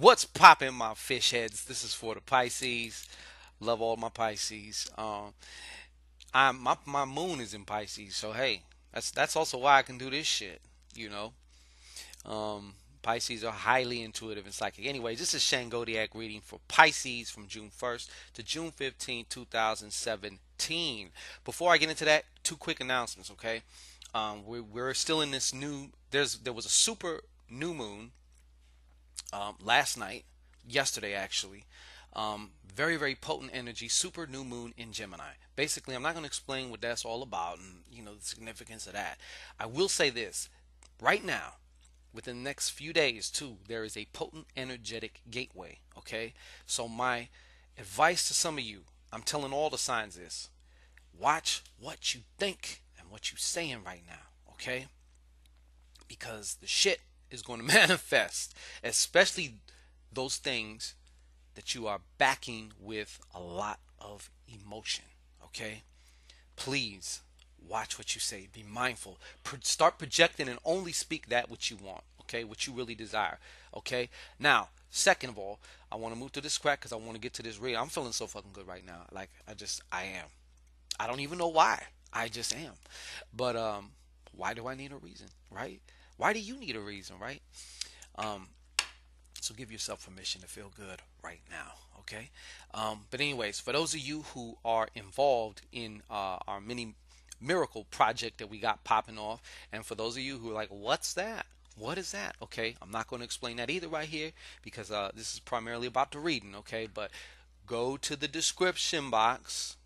What's popping, my fish heads? This is for the Pisces. Love all my Pisces. My moon is in Pisces, so hey, that's also why I can do this shit. You know, um, Pisces are highly intuitive and psychic. Anyways, this is Shangodiac reading for Pisces from June 1st to June 15th, 2017. Before I get into that, two quick announcements. Okay, we're still in this new. There was a super new moon last night, yesterday actually. Very, very potent energy, super new moon in Gemini. Basically, I'm not going to explain what that's all about and the significance of that. I will say this right now, within the next few days too, there is a potent energetic gateway. Okay, so my advice to some of you, I'm telling all the signs this: watch what you think and what you saying right now. Okay, because the shit is going to manifest, especially those things that you are backing with a lot of emotion. Okay? Please watch what you say. Be mindful. Start projecting and only speak that which you want. Okay? What you really desire. Okay? Now, second of all, I want to move to this crack because I want to get to this read. I'm feeling so fucking good right now. Like, I am. I don't even know why. I just am. But why do I need a reason, right? Why do you need a reason, right? Um, so give yourself permission to feel good right now, okay? But anyways, for those of you who are involved in our mini miracle project that we got popping off, and for those of you who are like, what's that? What is that? Okay, I'm not going to explain that either right here because this is primarily about the reading, okay? But go to the description box.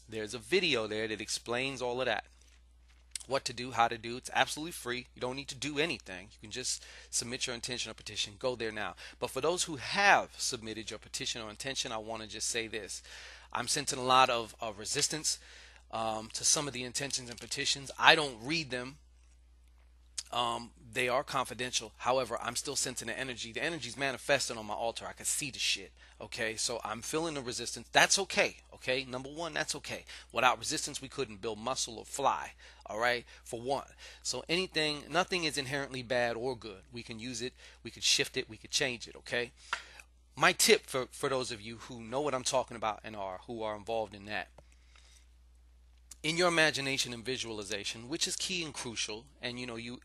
There's a video there that explains all of that. What to do, how to do. It's absolutely free. You don't need to do anything. You can just submit your intention or petition. Go there now. But for those who have submitted your petition or intention, I want to just say this. I'm sensing a lot of resistance to some of the intentions and petitions. I don't read them. They are confidential. However, I'm still sensing the energy. The energy's manifesting on my altar. I can see the shit. Okay, so I'm feeling the resistance. That's okay. Okay, number one, that's okay. Without resistance, we couldn't build muscle or fly. All right, for one. So nothing is inherently bad or good. We can use it. We could shift it. We could change it. Okay. My tip for those of you who know what I'm talking about and who are involved in that, in your imagination and visualization, which is key and crucial, and you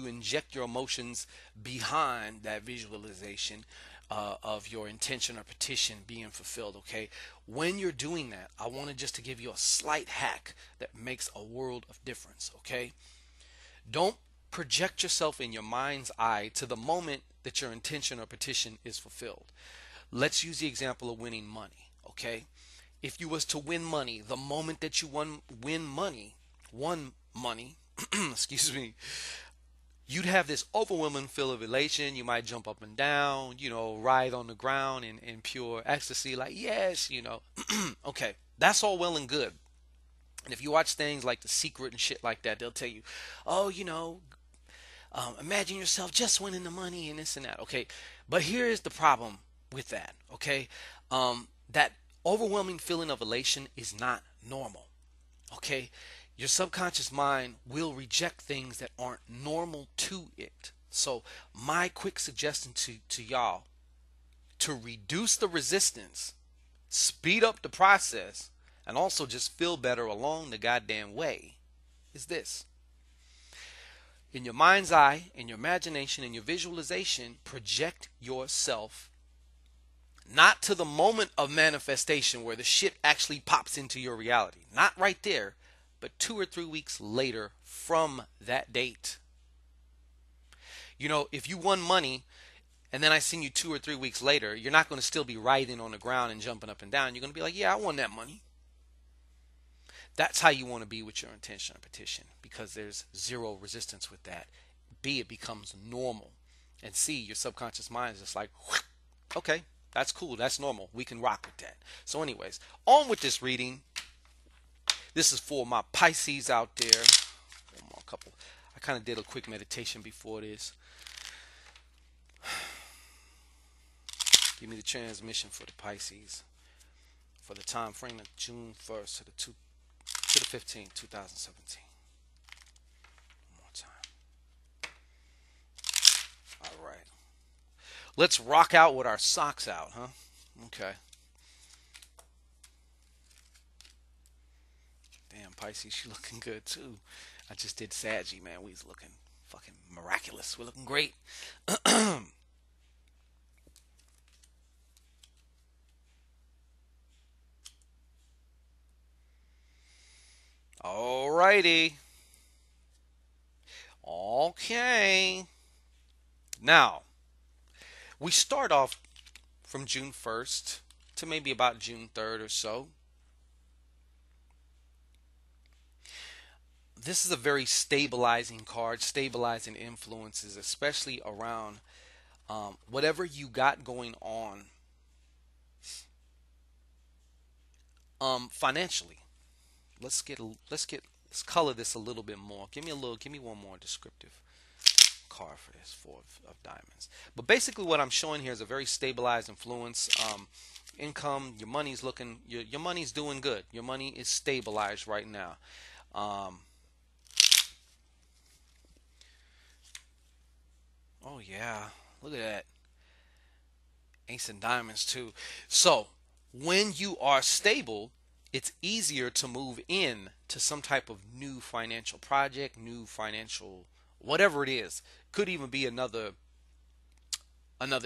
inject your emotions behind that visualization of your intention or petition being fulfilled. Okay, when you're doing that, I wanted just to give you a slight hack that makes a world of difference. Okay, don't project yourself in your mind's eye to the moment that your intention or petition is fulfilled. Let's use the example of winning money. Okay, if you was to win money, the moment that you won money, excuse me, you'd have this overwhelming feel of elation. You might jump up and down, writhe on the ground in pure ecstasy, like, yes. Okay, that's all well and good. And if you watch things like The Secret and shit like that, they'll tell you, oh, imagine yourself just winning the money and this and that. Okay, but here is the problem with that. Okay, that overwhelming feeling of elation is not normal. Okay, your subconscious mind will reject things that aren't normal to it. So my quick suggestion to y'all, to reduce the resistance, speed up the process, and also just feel better along the goddamn way, is this: in your mind's eye, in your imagination, in your visualization, project yourself not to the moment of manifestation where the shit actually pops into your reality. Not right there, but 2 or 3 weeks later from that date. If you won money and then I seen you 2 or 3 weeks later, you're not going to still be writhing on the ground and jumping up and down. You're going to be like, yeah, I won that money. That's how you want to be with your intention or petition, because there's zero resistance with that. B, it becomes normal. And C, your subconscious mind is just like, okay, that's cool. That's normal. We can rock with that. So anyways, on with this reading. This is for my Pisces out there. One more couple. I kind of did a quick meditation before this. Give me the transmission for the Pisces for the time frame of June 1st to the 15th, 2017. One more time. All right. Let's rock out with our socks out, huh? Okay. Damn, Pisces, you looking good too. I just did Saggy, man. We's looking fucking miraculous. We're looking great. Alrighty. Okay. Now, we start off from June 1st to maybe about June 3rd or so. This is a very stabilizing card, stabilizing influences, especially around whatever you got going on financially. Let's color this a little bit more. Give me one more descriptive card for this four of diamonds. But basically, what I'm showing here is a very stabilized influence. Income, your money's doing good. Your money is stabilized right now. Um, oh yeah, look at that. Ace and diamonds too. So when you are stable, it's easier to move in to some type of new financial project, new financial whatever it is. Could even be another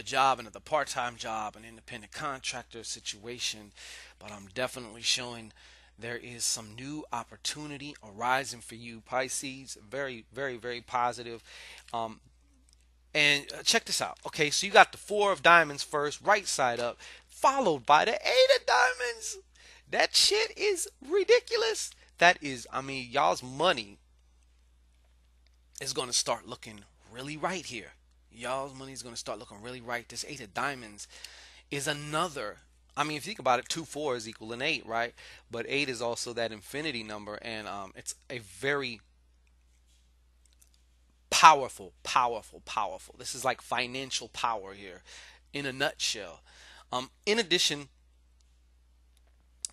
job, another part-time job, an independent contractor situation. But I'm definitely showing there is some new opportunity arising for you, Pisces. Very, very, very positive. Um, and check this out. Okay, so you got the four of diamonds first, right side up, followed by the eight of diamonds. That shit is ridiculous. That is, I mean, y'all's money is going to start looking really right here. Y'all's money is going to start looking really right. This eight of diamonds is another. I mean, if you think about it, two fours equal an eight, right? But eight is also that infinity number, and it's a very powerful, powerful, powerful. This is like financial power here in a nutshell. In addition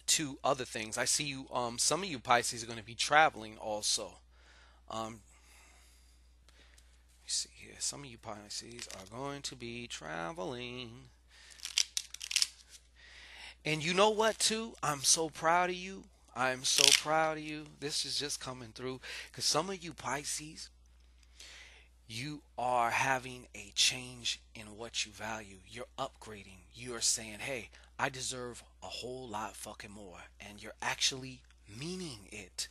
to other things, I see you, some of you Pisces are going to be traveling also. Let me see here. Some of you Pisces are going to be traveling. And you know what, too? I'm so proud of you. I'm so proud of you. This is just coming through. Because some of you Pisces, you are having a change in what you value. You're upgrading. You are saying, hey, I deserve a whole lot fucking more. And you're actually meaning it.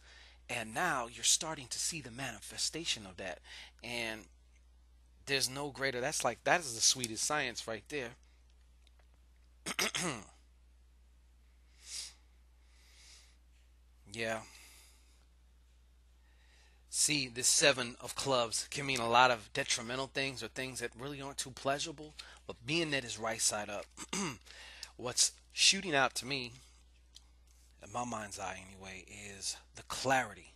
And now you're starting to see the manifestation of that. And there's no greater. That is the sweetest science right there. Yeah. See, this seven of clubs can mean a lot of detrimental things or things that really aren't too pleasurable. But being that is right side up, what's shooting out to me, in my mind's eye anyway, is the clarity,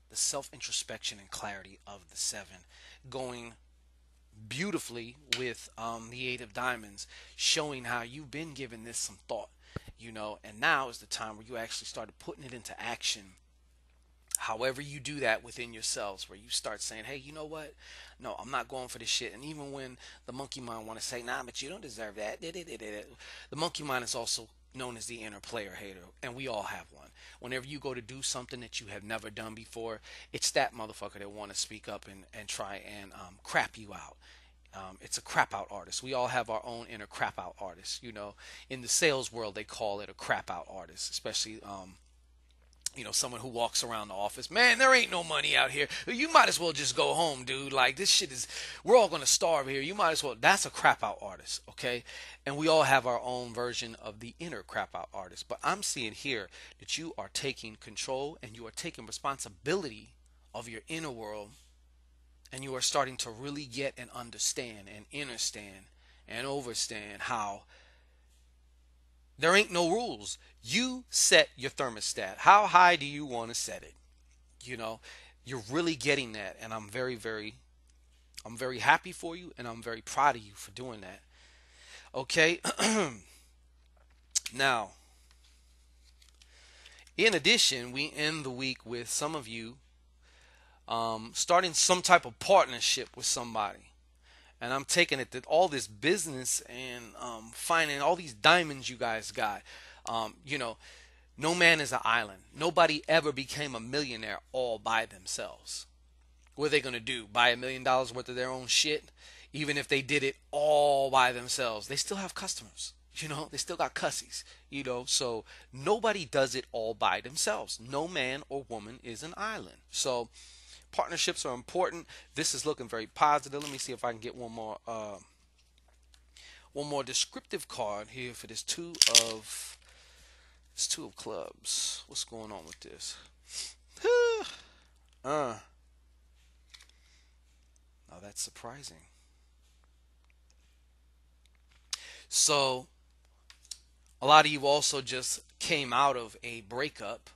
the self introspection and clarity of the seven going beautifully with the eight of diamonds, showing how you've been giving this some thought, and now is the time where you actually started putting it into action. However you do that within yourselves, where you start saying, hey, you know what, no, I'm not going for this shit. And even when the monkey mind want to say, nah, but you don't deserve that, the monkey mind is also known as the inner player hater, and we all have one. Whenever you go to do something that you have never done before, it's that motherfucker that want to speak up and try and crap you out. It's a crap out artist. We all have our own inner crap out artist. In the sales world, they call it a crap out artist, especially someone who walks around the office. Man, there ain't no money out here. You might as well just go home, dude. Like, this shit is, we're all gonna starve here. You might as well. That's a crap out artist, okay? And we all have our own version of the inner crap out artist. But I'm seeing here that you are taking control and you are taking responsibility of your inner world, and you are starting to really get and understand and understand and overstand how there ain't no rules. You set your thermostat. How high do you want to set it? You know, you're really getting that, and I'm very happy for you, and I'm very proud of you for doing that. Okay. Now, in addition, we end the week with some of you starting some type of partnership with somebody. And I'm taking it that all this business and finding all these diamonds you guys got, you know, no man is an island. Nobody ever became a millionaire all by themselves. What are they gonna do? Buy $1 million worth of their own shit? Even if they did it all by themselves, they still have customers. They still got cussies. So nobody does it all by themselves. No man or woman is an island. So partnerships are important. This is looking very positive. Let me see if I can get one more descriptive card here for this two of clubs. What's going on with this? Now that's surprising. So a lot of you also just came out of a breakup,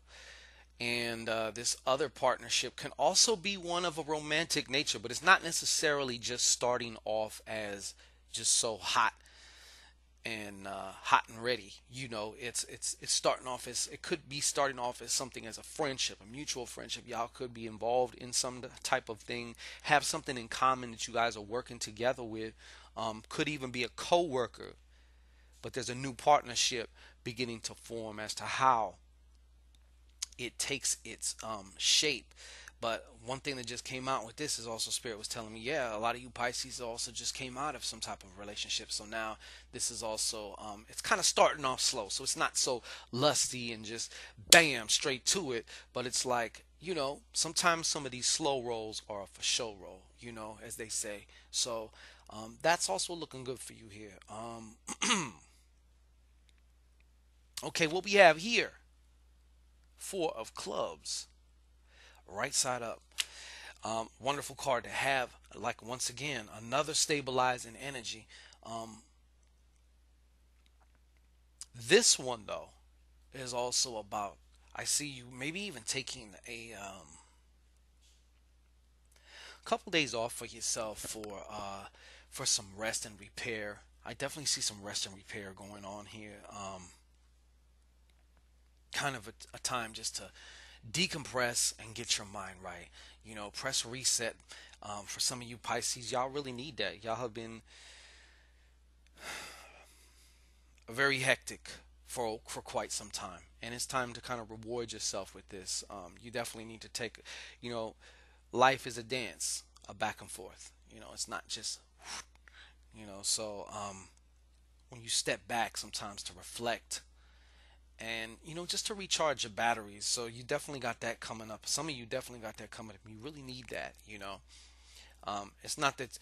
and this other partnership can also be one of a romantic nature, but it's not necessarily just starting off as just so hot and ready. It's starting off as, it could be starting off as something as a friendship, a mutual friendship. Y'all could be involved in some type of thing, have something in common that you guys are working together with. Could even be a co-worker, but there's a new partnership beginning to form as to how it takes its shape. But one thing that just came out with this is also Spirit was telling me, yeah, a lot of you Pisces also just came out of some type of relationship. So now this is also, it's kind of starting off slow. So it's not so lusty and just bam, straight to it. But it's like, sometimes some of these slow rolls are for show roll, as they say. So that's also looking good for you here. Okay, what we have here, 4 of clubs, right side up. Wonderful card to have. Like, once again, another stabilizing energy. This one though is also about, I see you maybe even taking a couple days off for yourself for some rest and repair. I definitely see some rest and repair going on here. Kind of a time just to decompress and get your mind right. Press reset. For some of you Pisces, y'all really need that. Y'all have been very hectic for quite some time, and it's time to kind of reward yourself with this. You definitely need to take, life is a dance, a back and forth. It's not just, so when you step back sometimes to reflect and just to recharge your batteries. So you definitely got that coming up. Some of you definitely got that coming up. You really need that. It's not that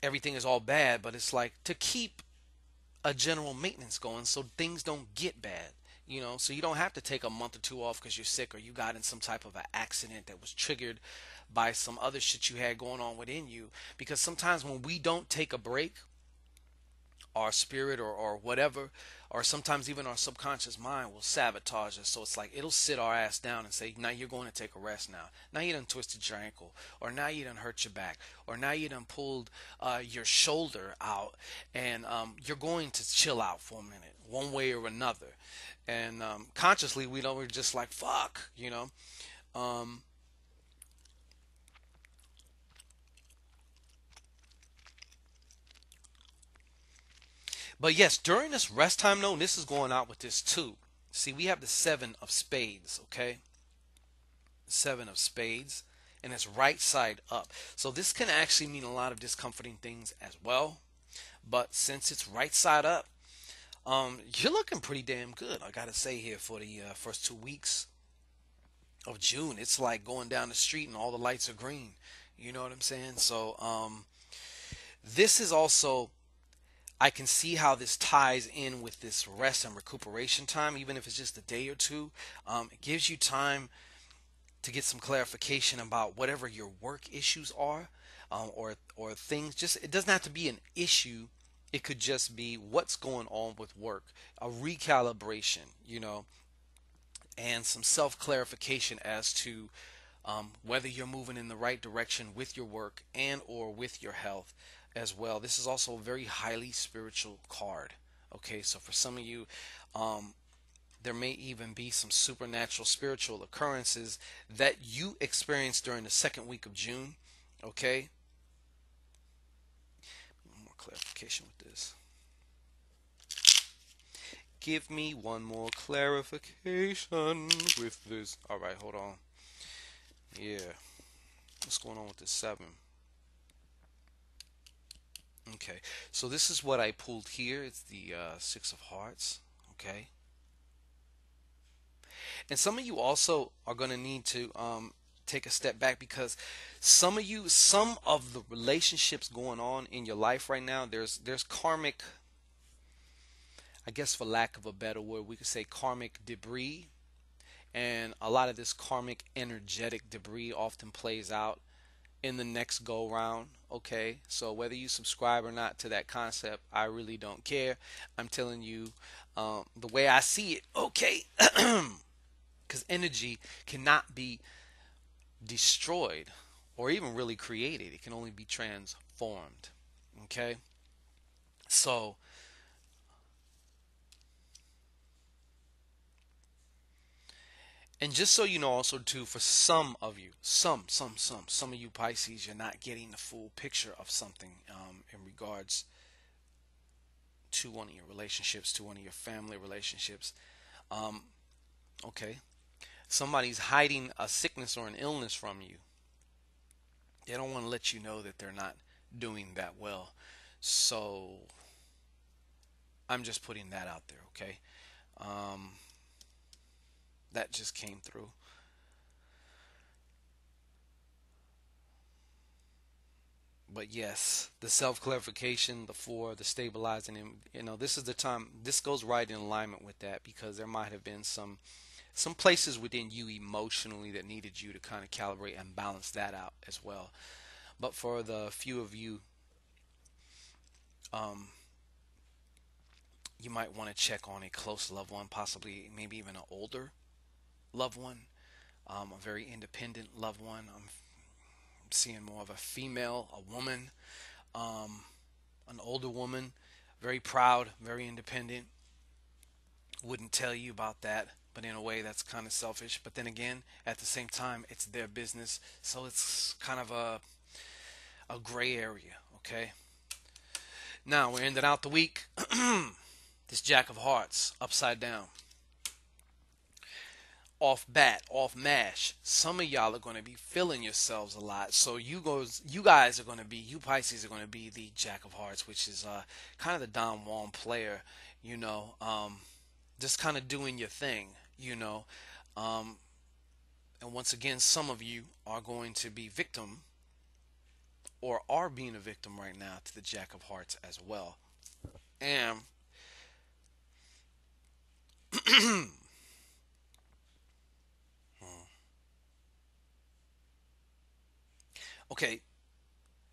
everything is all bad, but it's like to keep a general maintenance going so things don't get bad. So you don't have to take a month or two off because you're sick or you got in some type of an accident that was triggered by some other shit you had going on within you. Because sometimes when we don't take a break, our spirit or whatever, or sometimes even our subconscious mind will sabotage us. So it's like it'll sit our ass down and say, now you're going to take a rest now. Now you done twisted your ankle, or now you done hurt your back, or now you done pulled your shoulder out, and you're going to chill out for a minute, one way or another. And consciously, we're just like, fuck, But yes, during this rest time, though, this is going out with this too. See, we have the 7 of spades, okay? 7 of spades, and it's right side up. So this can actually mean a lot of discomforting things as well. But since it's right side up, you're looking pretty damn good. I gotta say here for the first 2 weeks of June, it's like going down the street and all the lights are green. You know what I'm saying? So this is also, I can see how this ties in with this rest and recuperation time, even if it's just a day or two. It gives you time to get some clarification about whatever your work issues are, or things. Just, it doesn't have to be an issue. It could just be what's going on with work, a recalibration, and some self clarification as to whether you're moving in the right direction with your work and or with your health as well. This is also a very highly spiritual card. Okay, so for some of you, there may even be some supernatural spiritual occurrences that you experience during the second week of June. Okay, clarification with this. Give me one more clarification with this. All right, hold on. Yeah. What's going on with this 7? Okay. So this is what I pulled here. It's the 6 of Hearts. Okay. And some of you also are going to need to take a step back, because some of you, some of the relationships going on in your life right now, there's karmic, I guess for lack of a better word, we could say karmic debris. And a lot of this karmic energetic debris often plays out in the next go round. Okay, so whether you subscribe or not to that concept, I really don't care. I'm telling you the way I see it. Okay, because energy cannot be destroyed or even really created. It can only be transformed. Okay, so and just so you know also too, for some of you, some of you Pisces, you're not getting the full picture of something in regards to one of your relationships, to one of your family relationships. Um, okay, somebody's hiding a sickness or an illness from you. They don't want to let you know that they're not doing that well. So I'm just putting that out there. Okay, um, that just came through. But yes, the self clarification, the 4, the stabilizing, and this is the time. This goes right in alignment with that, because there might have been some places within you emotionally that needed you to kind of calibrate and balance that out as well. But for the few of you, um, you might want to check on a close loved one, possibly maybe even an older loved one, a very independent loved one. I'm seeing more of a female, a woman, um, an older woman, very proud, very independent. Wouldn't tell you about that, but in a way that's kind of selfish. But then again, at the same time, it's their business, so it's kind of a gray area. Okay. Now we're ending out the week. This Jack of Hearts upside down, off bat, off mash. Some of y'all are going to be feeling yourselves a lot. So you guys are going to be, you Pisces are going to be the Jack of Hearts, which is kind of the Don Juan player, you know, just kind of doing your thing, you know. Um, and once again, some of you are going to be victim, or are being a victim right now, to the Jack of Hearts as well. And okay,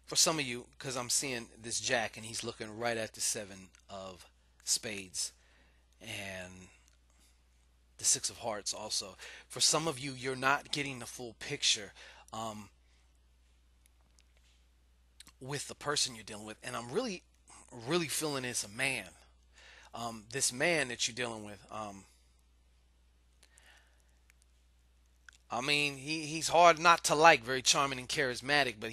for some of you, because I'm seeing this Jack and he's looking right at the 7 of spades and the 6 of hearts also. For some of you, you're not getting the full picture with the person you're dealing with. And I'm really feeling it's a man. This man that you're dealing with, I mean, he's hard not to like, very charming and charismatic, but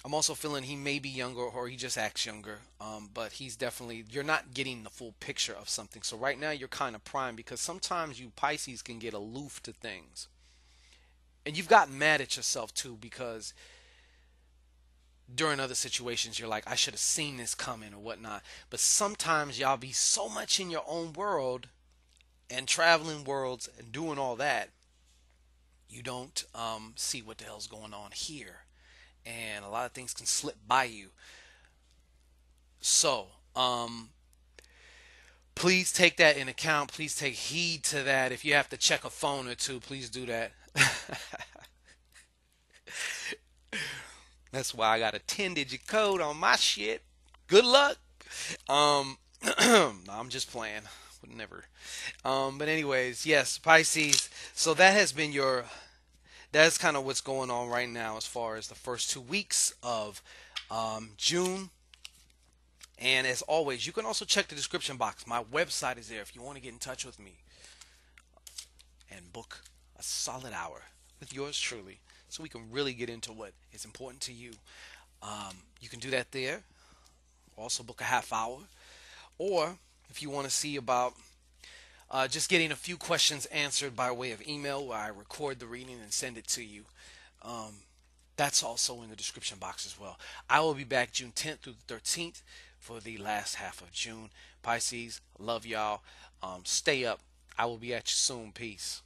I'm also feeling he may be younger, or he just acts younger. But he's definitely, you're not getting the full picture of something. So right now you're kind of primed, because sometimes you Pisces can get aloof to things. And you've gotten mad at yourself too, because during other situations you're like, I should have seen this coming or whatnot. But sometimes y'all be so much in your own world and traveling worlds and doing all that, you don't see what the hell's going on here. And a lot of things can slip by you. So, please take that in account. Please take heed to that. If you have to check a phone or two, please do that. That's why I got a 10-digit code on my shit. Good luck. No, I'm just playing. Would never. But anyways, yes, Pisces. So that's kind of what's going on right now as far as the first 2 weeks of June. And as always, you can also check the description box. My website is there if you want to get in touch with me and book a solid hour with yours truly, so we can really get into what is important to you. You can do that there. Also book a half hour. Or if you want to see about just getting a few questions answered by way of email, where I record the reading and send it to you, um, that's also in the description box as well. I will be back June 10th through the 13th for the last half of June. Pisces, love y'all. Stay up. I will be at you soon. Peace.